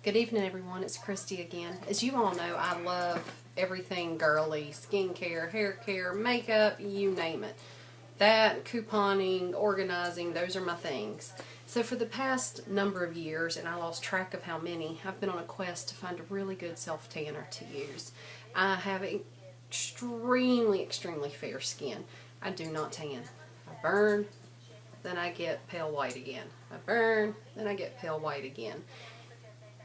Good evening, everyone. It's Christy again. As you all know, I love everything girly, skincare, hair care, makeup, you name it. That, couponing, organizing, those are my things. So for the past number of years, and I lost track of how many, I've been on a quest to find a really good self-tanner to use. I have extremely fair skin. I do not tan. I burn, then I get pale white again. I burn, then I get pale white again.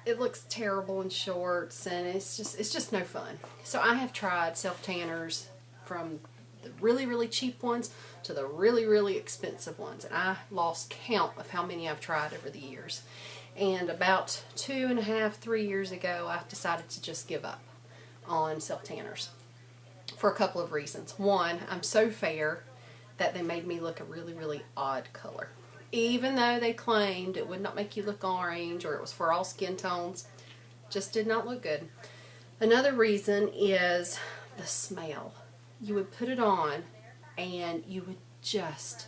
It looks terrible in shorts, and it's just no fun. So I have tried self-tanners from the really cheap ones to the really expensive ones, and I lost count of how many I've tried over the years. And about 2.5, 3 years ago, I decided to just give up on self-tanners for a couple of reasons. One, I'm so fair that they made me look a really odd color. Even though they claimed it would not make you look orange or it was for all skin tones, just did not look good. Another reason is the smell. You would put it on and you would just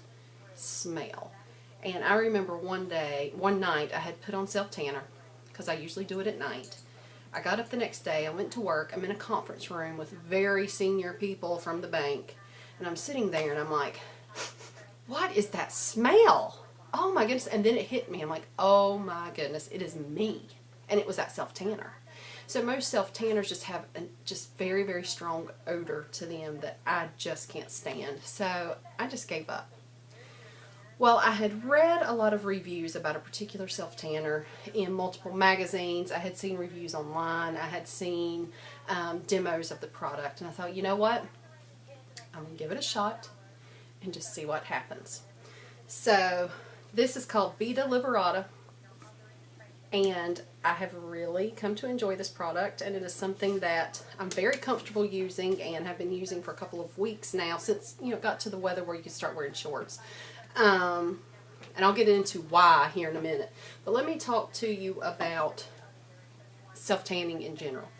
smell. And I remember one night I had put on self-tanner because I usually do it at night. I got up the next day, I went to work, I'm in a conference room with very senior people from the bank, and I'm sitting there and I'm like, what is that smell? Oh my goodness. And then it hit me. I'm like, oh my goodness, it is me. And it was that self-tanner. So most self-tanners just have a very strong odor to them that I just can't stand. So I just gave up. Well, I had read a lot of reviews about a particular self-tanner in multiple magazines. I had seen reviews online. I had seen demos of the product. And I thought, you know what? I'm going to give it a shot and just see what happens. So this is called Vita Liberata, and I have really come to enjoy this product, and it is something that I'm very comfortable using and have been using for a couple of weeks now since it got to the weather where you can start wearing shorts. And I'll get into why here in a minute. But let me talk to you about self-tanning in general.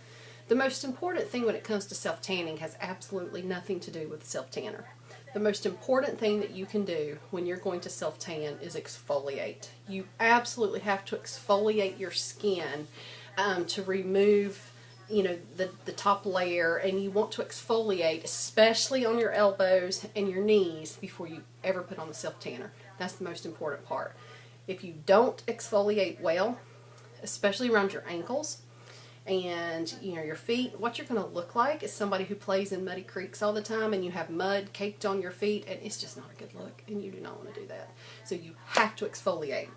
The most important thing when it comes to self-tanning has absolutely nothing to do with self-tanner. The most important thing that you can do when you're going to self-tan is exfoliate. You absolutely have to exfoliate your skin to remove the top layer, and you want to exfoliate especially on your elbows and your knees before you ever put on the self-tanner. That's the most important part. If you don't exfoliate well, especially around your ankles and your feet, what you're going to look like is somebody who plays in muddy creeks all the time, and you have mud caked on your feet, and it's just not a good look, and you do not want to do that. So you have to exfoliate.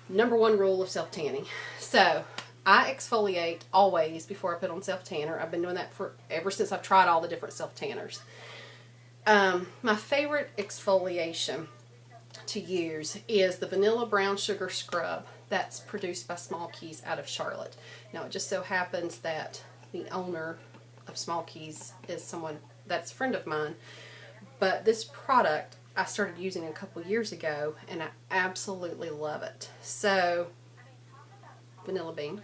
Number one rule of self-tanning. So I exfoliate always before I put on self-tanner. I've been doing that ever since I've tried all the different self-tanners. My favorite exfoliation to use is the Vanilla Brown Sugar Scrub that's produced by Small Keys out of Charlotte. Now it just so happens that the owner of Small Keys is someone that's a friend of mine, but this product I started using a couple years ago and I absolutely love it. So, vanilla bean.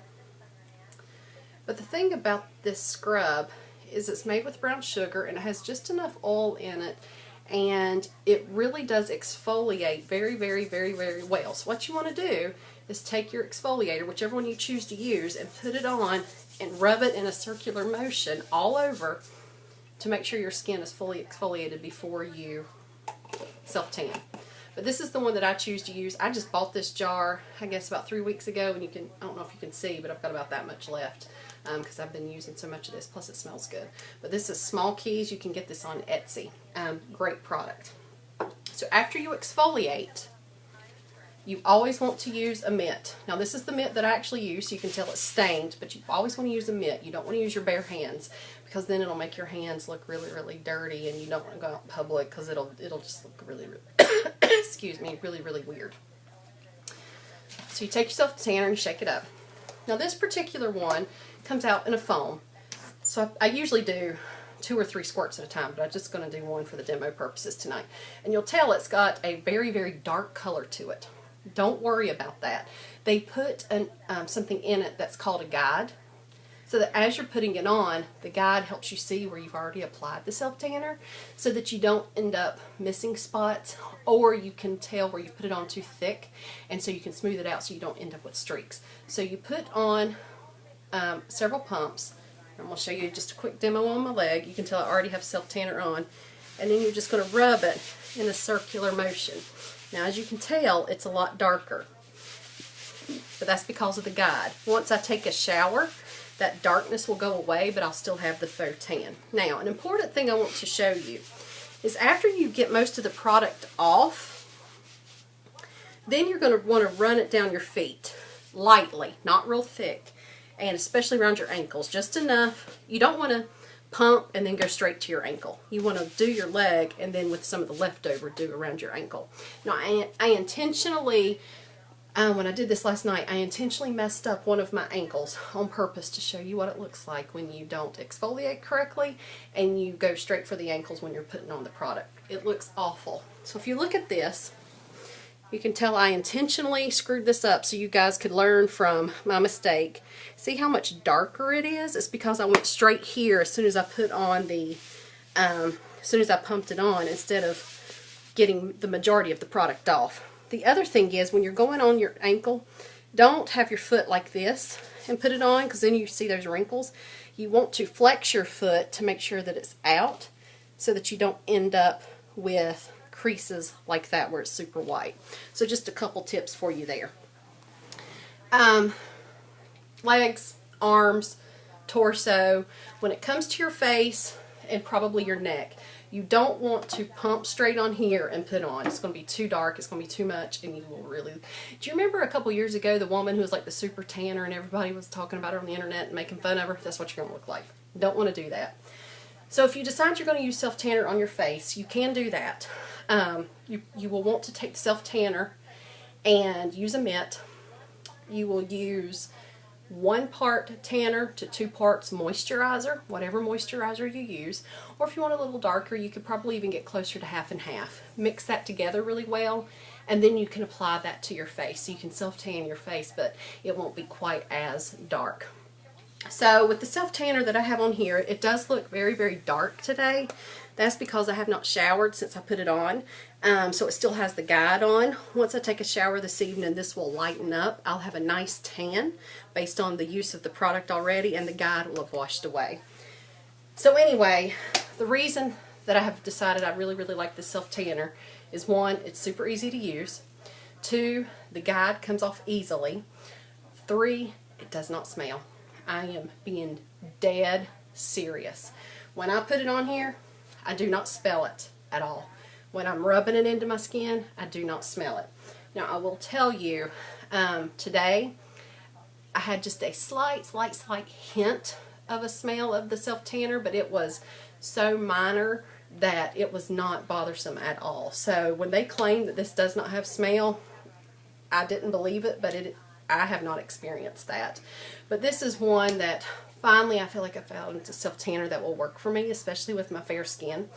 But the thing about this scrub is it's made with brown sugar and it has just enough oil in it, and it really does exfoliate very well. So what you want to do is take your exfoliator, whichever one you choose to use, and put it on and rub it in a circular motion all over to make sure your skin is fully exfoliated before you self-tan. But this is the one that I choose to use. I just bought this jar, I guess about 3 weeks ago, and I don't know if you can see, but I've got about that much left because I've been using so much of this, plus it smells good. But this is Small Keys. You can get this on Etsy. Great product. So after you exfoliate, you always want to use a mitt. Now this is the mitt that I actually use, so you can tell it's stained, but you always want to use a mitt. You don't want to use your bare hands because then it'll make your hands look really dirty, and you don't want to go out in public because it'll just look really excuse me, really weird. So you take your self-tanner and shake it up. Now this particular one comes out in a foam, so I usually do 2 or 3 squirts at a time, but I'm just going to do one for the demo purposes tonight. And you'll tell it's got a very dark color to it. Don't worry about that. They put something in it that's called a guide. so that as you're putting it on, the guide helps you see where you've already applied the self-tanner so that you don't end up missing spots, or you can tell where you put it on too thick, and so you can smooth it out so you don't end up with streaks. So you put on several pumps. I'm going to show you just a quick demo on my leg. You can tell I already have self-tanner on. And then you're just going to rub it in a circular motion. Now, as you can tell, it's a lot darker. But that's because of the guide. Once I take a shower, that darkness will go away, but I'll still have the faux tan. Now, an important thing I want to show you is after you get most of the product off, then you're going to want to run it down your feet lightly, not real thick, and especially around your ankles, just enough. You don't want to pump and then go straight to your ankle. You want to do your leg and then with some of the leftover do around your ankle. Now I intentionally, when I did this last night, I intentionally messed up one of my ankles on purpose to show you what it looks like when you don't exfoliate correctly and you go straight for the ankles when you're putting on the product. It looks awful. So if you look at this, you can tell I intentionally screwed this up so you guys could learn from my mistake. See how much darker it is? It's because I went straight here as soon as I put on the, as soon as I pumped it on, instead of getting the majority of the product off. The other thing is when you're going on your ankle, don't have your foot like this and put it on, because then you see those wrinkles. You want to flex your foot to make sure that it's out so that you don't end up with creases like that where it's super white. So just a couple tips for you there. Legs, arms, torso. When it comes to your face and probably your neck, you don't want to pump straight on here and put on. It's going to be too dark. It's going to be too much, and you will really... Do you remember a couple years ago the woman who was like the super tanner and everybody was talking about her on the internet and making fun of her? That's what you're going to look like. Don't want to do that. So if you decide you're going to use self-tanner on your face, you can do that. You will want to take self-tanner and use a mitt. You will use 1 part tanner to 2 parts moisturizer, whatever moisturizer you use. Or if you want a little darker, you could probably even get closer to half and half. Mix that together really well, and then you can apply that to your face. So you can self-tan your face, but it won't be quite as dark. So with the self-tanner that I have on here, it does look very, very dark today. That's because I have not showered since I put it on. So it still has the guide on. Once I take a shower this evening, this will lighten up. I'll have a nice tan based on the use of the product already, and the guide will have washed away. So anyway, the reason that I have decided I really, really like this self-tanner is 1, it's super easy to use. 2, the guide comes off easily. 3, it does not smell. I am being dead serious. When I put it on here, I do not smell it at all. When I'm rubbing it into my skin, I do not smell it. Now I will tell you, today I had just a slight hint of a smell of the self-tanner, but it was so minor that it was not bothersome at all. So when they claim that this does not have smell, I didn't believe it, but I have not experienced that. But this is one that finally I feel like I found a self-tanner that will work for me, especially with my fair skin.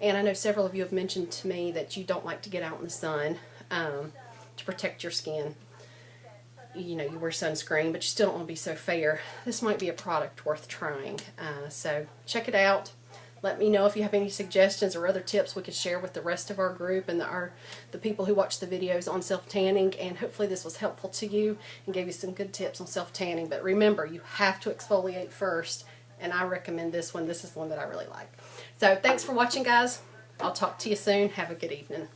And I know several of you have mentioned to me that you don't like to get out in the sun to protect your skin. You know, you wear sunscreen, but you still don't want to be so fair. This might be a product worth trying. So check it out. Let me know if you have any suggestions or other tips we could share with the rest of our group and the people who watch the videos on self-tanning. And hopefully this was helpful to you and gave you some good tips on self-tanning. But remember, you have to exfoliate first, and I recommend this one. This is one that I really like. So thanks for watching, guys. I'll talk to you soon. Have a good evening.